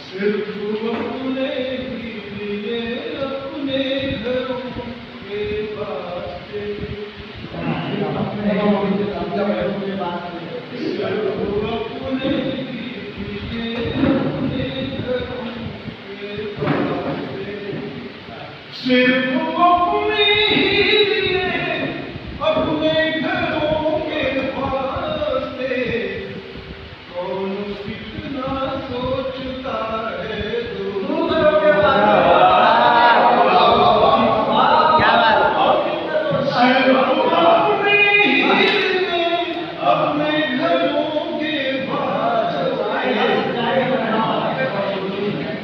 सिर्फ अपने लिए अपने घरों के वास्ते, सिर्फ अपने लिए अपने घरों के वास्ते, सिर्फ अपने लिए अपने घरों के वास्ते, कौन कितना सोचता है दूसरों के बारे में। क्या बात, सिर्फ अपने लिए अपने घरों के वास्ते,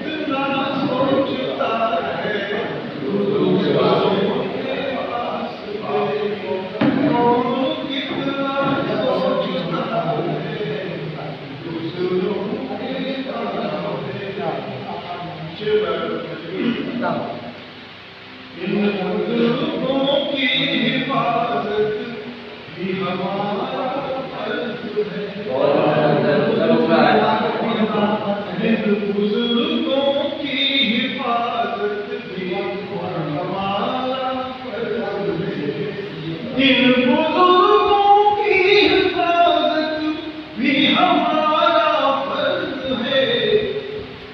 कितना सोचता है दूसरों के वास्ते, कौन कितना सोचता है दूसरों के वास्ते। इन बुजुर्गों की हिफाजत भी हमारा फर्ज है। इन बुजुर्गों की हिफाजत भी हमारा फर्ज है। इन बुजुर्गों की हिफाजत भी हमारा फर्ज है,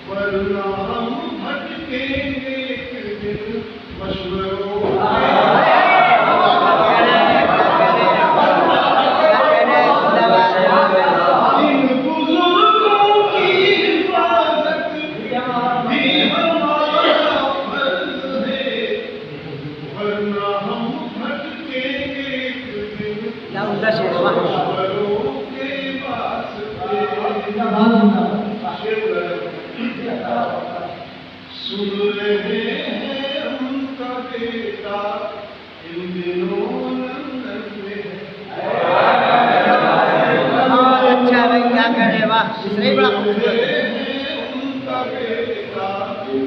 वरना हम भटकेंगे एक दिन मशवरों इन बुजुर्गों की हिफाजत भी हमारा फर्ज है, वरना हम भटकेंगे एक दिन मशवरों के वास्ते। सुन रहे हैं उनका बेटा इन दिनों लंदन में है। अच्छा भाई, क्या करे, वाह, सही बड़ा खूबसूरत है। उनका बेटा इन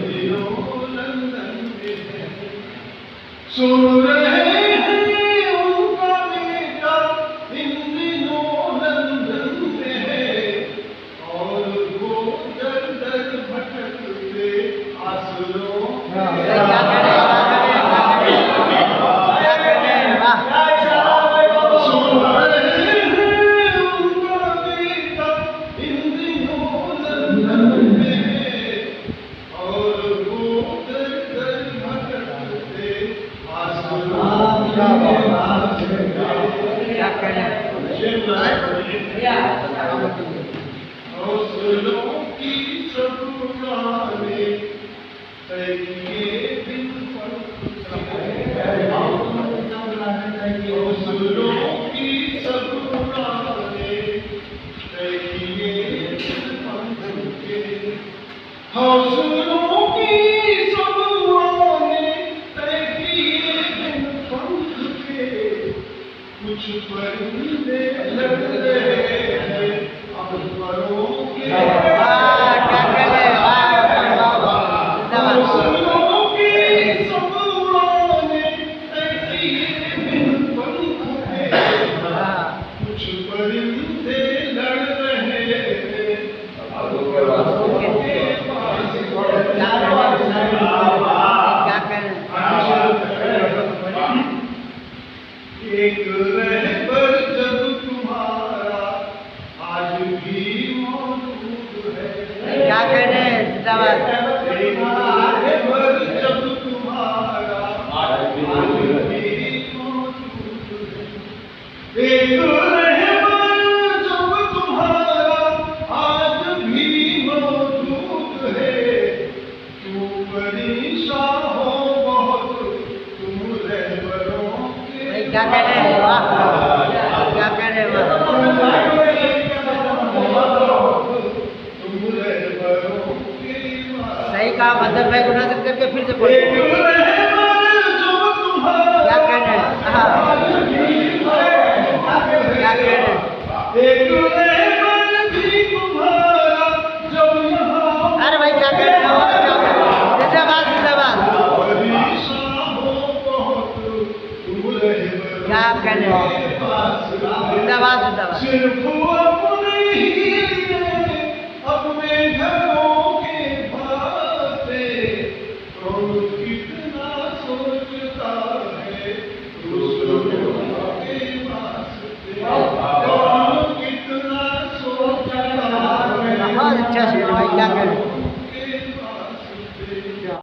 दिनों लंदन में है। सुन रहे हैं उनका बेटा इन दिनों लंदन में है, और वो दर दर भटकते आसरों क्या करे, वाह, सुन रहे हैं उनका बेटा इन दिनों लंदन में है, और वो दर दर भटकते आसरों क्या करे, हौसलों की सब उड़ानें तय किए दिन पर, हौसलों की सब उड़ानें तय किए दिन पर के, हौसलों की सब उड़ानें तय किए दिन पंख के, कुछ परिंदे लड़ रहे हैं अब परों के। हौसलों की सब उड़ानें तय किए दिन पंख के, कुछ परिंदे लड़ रहे हैं अब परों के पास। क्या करे, एक रहबर जब तुम्हारा आज भी मौजूद है। क्या करे, जिंदाबाद। एक रहबर जब तुम्हारा आज भी मौजूद है। एक रहबर जब तुम्हारा आज भी मौजूद है, क्यों परेशान हो बहुत तुम रहबरों के। क्या करे, वाह, क्या करे, वाह, सही कहा। मदन भाई गुना से करके फिर से बोलिए। क्या कहने, क्या कहने, अरे भाई क्या कहने, जिंदाबाद जिंदाबाद। क्या कहने, जिंदाबाद जिंदाबाद। सिर्फ अपने ही लिए अपने घरों के वास्ते कौन कितना सोचता है दूसरों के वास्ते कौन कितना सोचता है। बहुत अच्छा शेर भाई, क्या करें।